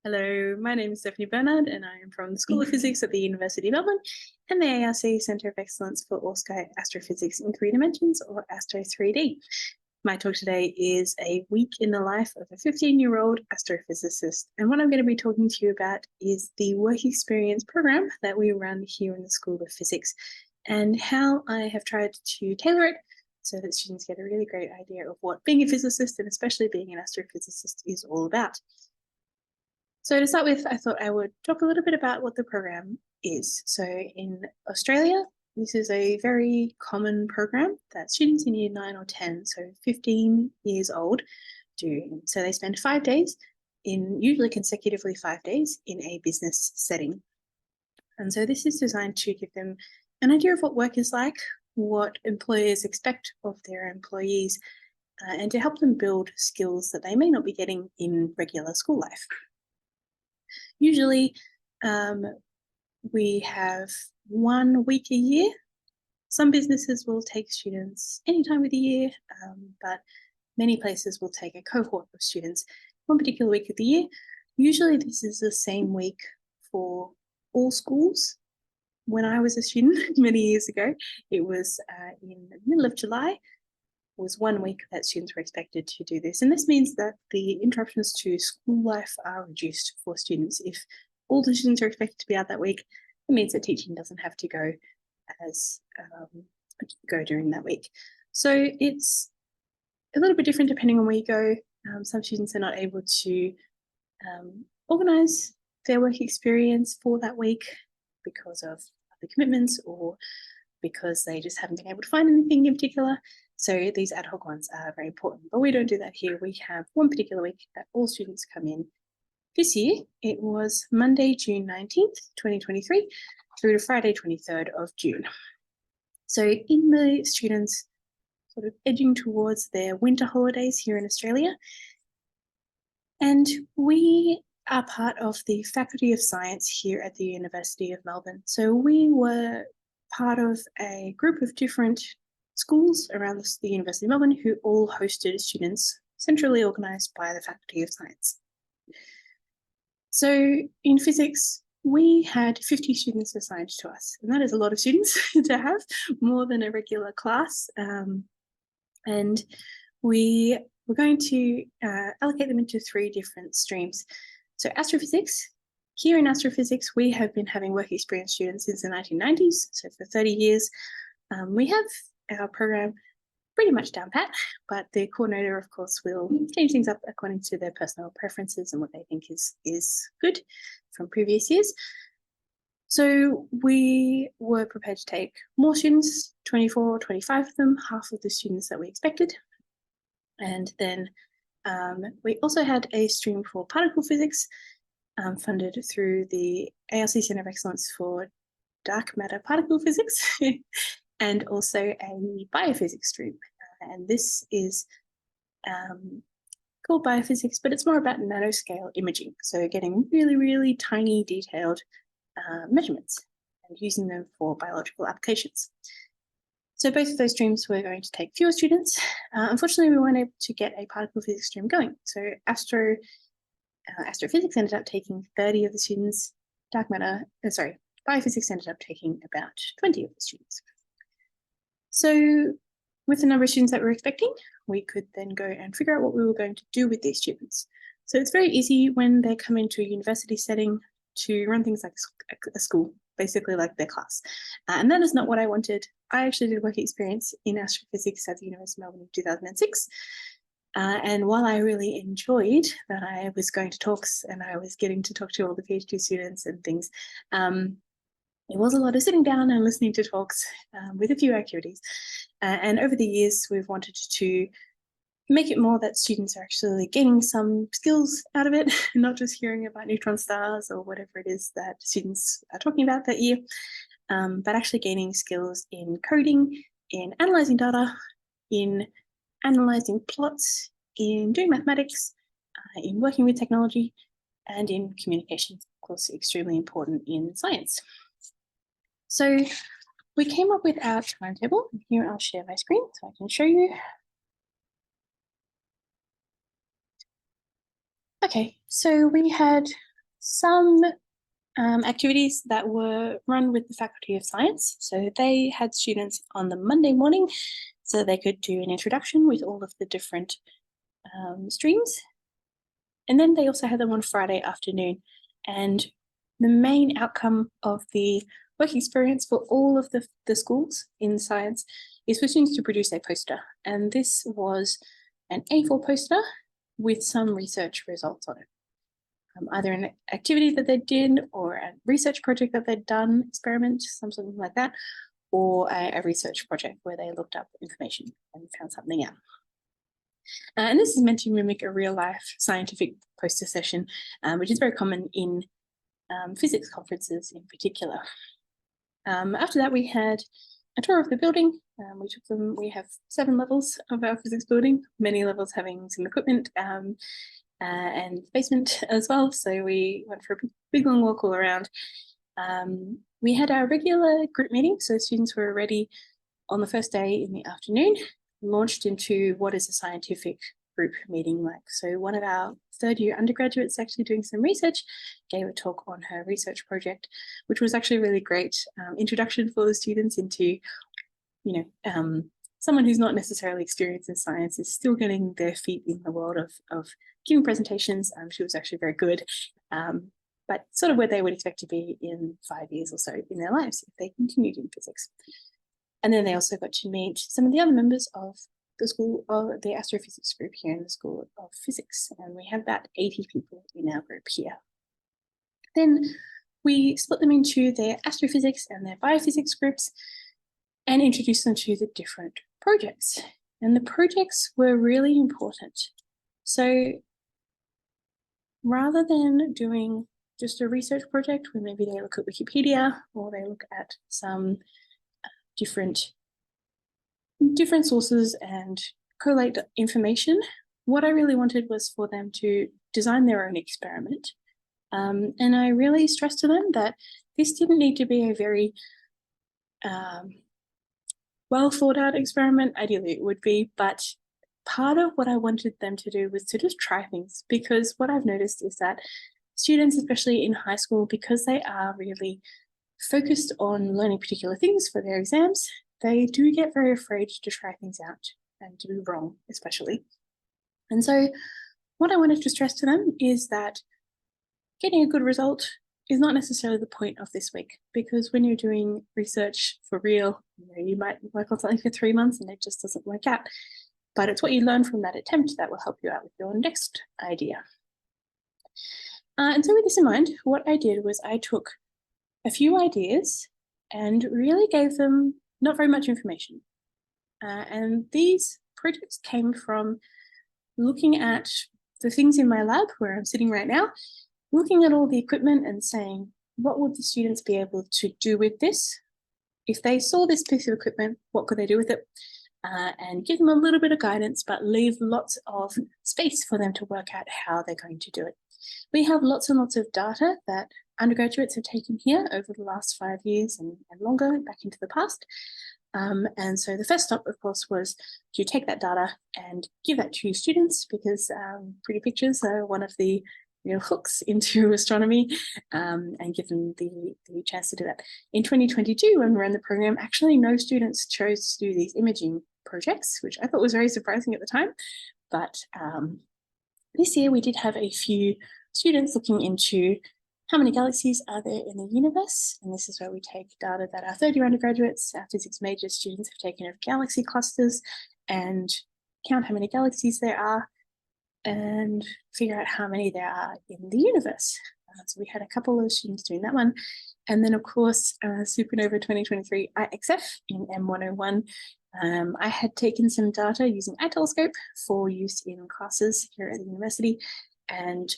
Hello, my name is Stephanie Bernard and I am from the School of Physics at the University of Melbourne and the ARC Centre of Excellence for All-Sky Astrophysics in 3 Dimensions, or Astro 3D. My talk today is a week in the life of a 15-year-old astrophysicist, and what I'm going to be talking to you about is the work experience program that we run here in the School of Physics and how I have tried to tailor it so that students get a really great idea of what being a physicist and especially being an astrophysicist is all about. So to start with, I thought I would talk a little bit about what the program is. So in Australia, this is a very common program that students in year 9 or 10, so 15 years old, do. So they spend 5 days, usually consecutively 5 days, in a business setting. And so this is designed to give them an idea of what work is like, what employers expect of their employees, and to help them build skills that they may not be getting in regular school life. Usually, we have 1 week a year. Some businesses will take students any time of the year, but many places will take a cohort of students 1 particular week of the year. Usually this is the same week for all schools. When I was a student many years ago, it was in the middle of July. Was 1 week that students were expected to do this. And this means that the interruptions to school life are reduced for students. If all the students are expected to be out that week, it means that teaching doesn't have to go during that week. So it's a little bit different depending on where you go. Some students are not able to organise their work experience for that week because of other commitments or because they just haven't been able to find anything in particular. So these ad hoc ones are very important, but we don't do that here. We have 1 particular week that all students come in. This year, it was Monday, June 19th, 2023, through to Friday, 23rd of June. So in the students sort of edging towards their winter holidays here in Australia, and we are part of the Faculty of Science here at the University of Melbourne. So we were part of a group of different schools around the University of Melbourne who all hosted students centrally organised by the Faculty of Science. So in physics, we had 50 students assigned to us, and that is a lot of students to have, more than a regular class. And we were going to allocate them into 3 different streams. So astrophysics. Here in astrophysics, we have been having work experience students since the 1990s, so for 30 years. We have our program pretty much down pat, but the coordinator, of course, will change things up according to their personal preferences and what they think is good from previous years. So we were prepared to take more students, 24 or 25 of them, half of the students that we expected. And then we also had a stream for particle physics, funded through the ARC Centre of Excellence for Dark Matter Particle Physics, and also a biophysics stream. And this is called biophysics, but it's more about nanoscale imaging. So getting really, really tiny detailed measurements and using them for biological applications. So both of those streams were going to take fewer students. Unfortunately, we weren't able to get a particle physics stream going. So astrophysics ended up taking 30 of the students. Biophysics ended up taking about 20 of the students. So with the number of students that we were expecting, we could then go and figure out what we were going to do with these students. So it's very easy when they come into a university setting to run things like a school, basically like their class. And that is not what I wanted. I actually did work experience in astrophysics at the University of Melbourne in 2006. And while I really enjoyed that I was going to talks and I was getting to talk to all the PhD students and things, it was a lot of sitting down and listening to talks with a few activities. And over the years, we've wanted to make it more that students are actually gaining some skills out of it, not just hearing about neutron stars or whatever it is that students are talking about that year, but actually gaining skills in coding, in analysing data, in analysing plots, in doing mathematics, in working with technology, and in communication, of course, extremely important in science. So we came up with our timetable. Here I'll share my screen so I can show you. Okay, so we had some activities that were run with the Faculty of Science. So they had students on the Monday morning so they could do an introduction with all of the different streams. And then they also had them on Friday afternoon. And the main outcome of the work experience for all of the schools in science is for students to produce a poster. And this was an A4 poster with some research results on it. Either an activity that they did or a research project that they'd done, experiment, something like that, or a research project where they looked up information and found something out. And this is meant to mimic a real-life scientific poster session, which is very common in physics conferences in particular. After that, we had a tour of the building. We have 7 levels of our physics building, many levels having some equipment and basement as well. So we went for a big long walk all around. We had our regular group meeting. So students were ready on the first day in the afternoon, launched into what is a scientific group meeting like. So one of our third-year undergraduates actually doing some research gave a talk on her research project, which was actually a really great introduction for the students into, someone who's not necessarily experienced in science is still getting their feet in the world of giving presentations. She was actually very good, but sort of where they would expect to be in 5 years or so in their lives if they continued in physics. And then they also got to meet some of the other members of the school, of the astrophysics group here in the School of Physics. And we have about 80 people in our group here. Then we split them into their astrophysics and their biophysics groups and introduced them to the different projects. And the projects were really important. So rather than doing just a research project where maybe they look at Wikipedia or they look at some different sources and collate information, what I really wanted was for them to design their own experiment. And I really stressed to them that this didn't need to be a very well thought out experiment. Ideally it would be, but part of what I wanted them to do was to just try things, because what I've noticed is that students, especially in high school, because they are really focused on learning particular things for their exams, they do get very afraid to try things out and to be wrong, especially. And so what I wanted to stress to them is that getting a good result is not necessarily the point of this week, because when you're doing research for real, you might work on something for 3 months and it just doesn't work out. But it's what you learn from that attempt that will help you out with your next idea. And so with this in mind, what I did was I took a few ideas and really gave them not very much information. And these projects came from looking at the things in my lab where I'm sitting right now, looking at all the equipment and saying, what would the students be able to do with this? If they saw this piece of equipment, what could they do with it? And give them a little bit of guidance, but leave lots of space for them to work out how they're going to do it. We have lots and lots of data that undergraduates have taken here over the last 5 years and longer, back into the past. And so the first stop, of course, was to take that data and give that to students, because pretty pictures are one of the real hooks into astronomy, and give them the chance to do that. In 2022, when we ran the program, actually no students chose to do these imaging projects, which I thought was very surprising at the time. But this year we did have a few students looking into how many galaxies are there in the universe. And this is where we take data that our third-year undergraduates, our physics major students have taken of galaxy clusters and count how many galaxies there are and figure out how many there are in the universe. So we had a couple of students doing that one. And then, of course, Supernova 2023 IXF in M101. I had taken some data using iTelescope for use in classes here at the university, and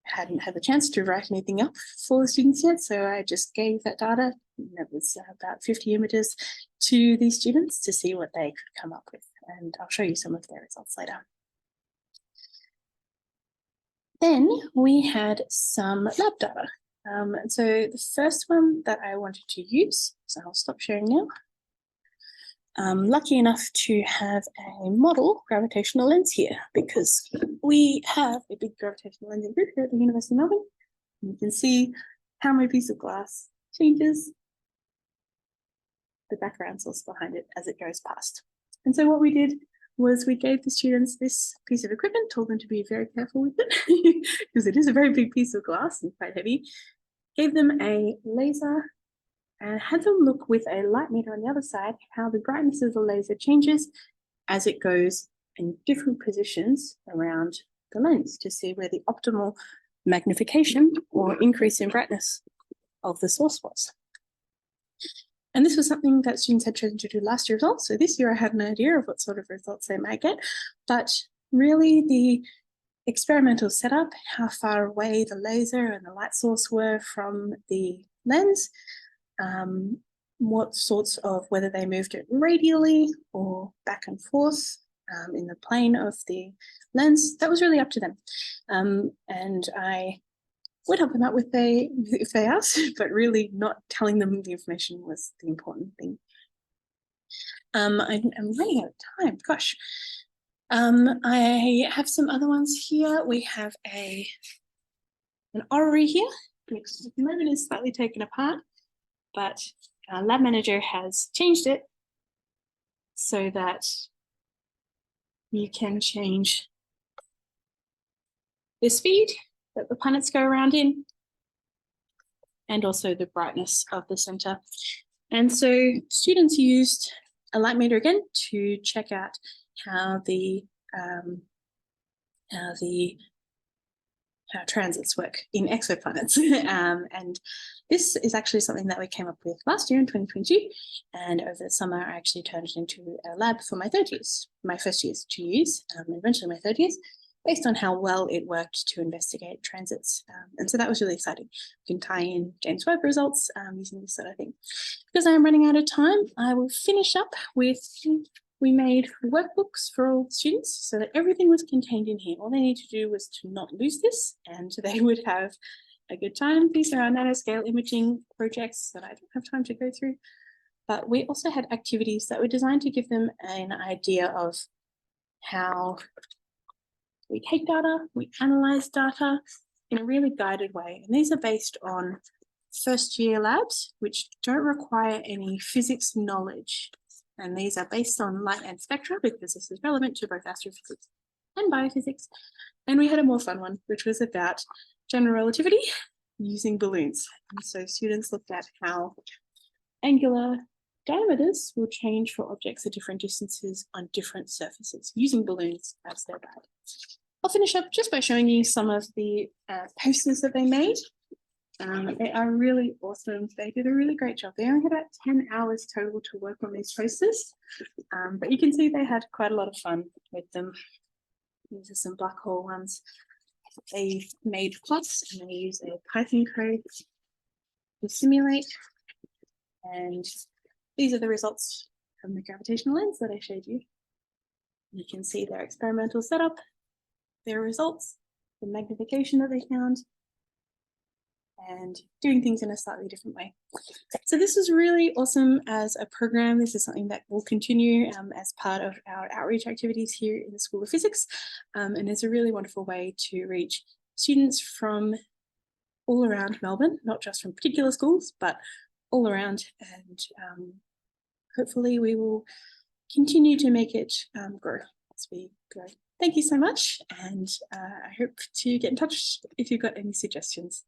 hadn't had the chance to write anything up for the students yet. So I just gave that data, that was about 50 images, to these students to see what they could come up with. And I'll show you some of their results later. Then we had some lab data. So the first one that I wanted to use, so I'll stop sharing now. lucky enough to have a model gravitational lens here, because we have a big gravitational lens group here at the University of Melbourne. And you can see how my piece of glass changes the background source behind it as it goes past. And so what we did was we gave the students this piece of equipment, told them to be very careful with it, because it is a very big piece of glass and quite heavy, gave them a laser and had them look with a light meter on the other side how the brightness of the laser changes as it goes in different positions around the lens to see where the optimal magnification or increase in brightness of the source was. And this was something that students had chosen to do last year as well. So this year I had an idea of what sort of results they might get, but really the experimental setup, how far away the laser and the light source were from the lens, what sorts of, whether they moved it radially or back and forth in the plane of the lens, that was really up to them. And I would help them out if they asked, but really not telling them the information was the important thing. I'm running out of time, gosh. I have some other ones here. We have an orrery here, which at the moment is slightly taken apart, but our lab manager has changed it so that you can change the speed that the planets go around in, and also the brightness of the center. And so students used a light meter again to check out how transits work in exoplanets. And this is actually something that we came up with last year in 2022. And over the summer, I actually turned it into a lab for my third years, my first years to use, and eventually my third years, based on how well it worked to investigate transits. And so that was really exciting. You can tie in James Webb results using this sort of thing. Because I am running out of time, I will finish up with, we made workbooks for all students so that everything was contained in here. All they need to do was to not lose this, and they would have a good time. These are our nanoscale imaging projects that I don't have time to go through. But we also had activities that were designed to give them an idea of how we take data, we analyze data in a really guided way. And these are based on first year labs, which don't require any physics knowledge. And these are based on light and spectra, because this is relevant to both astrophysics and biophysics. And we had a more fun one, which was about general relativity using balloons. And so students looked at how angular diameters will change for objects at different distances on different surfaces using balloons as their guide. I'll finish up just by showing you some of the posters that they made. They are really awesome. They did a really great job. They only had about 10 hours total to work on these posters, but you can see they had quite a lot of fun with them. These are some black hole ones. They made plots and they use a Python code to simulate. And these are the results from the gravitational lens that I showed you. You can see their experimental setup, their results, the magnification that they found, and doing things in a slightly different way. So this was really awesome as a program. This is something that will continue as part of our outreach activities here in the School of Physics. And it's a really wonderful way to reach students from all around Melbourne, not just from particular schools, but all around. And hopefully we will continue to make it grow as we go. Thank you so much. And I hope to get in touch if you've got any suggestions.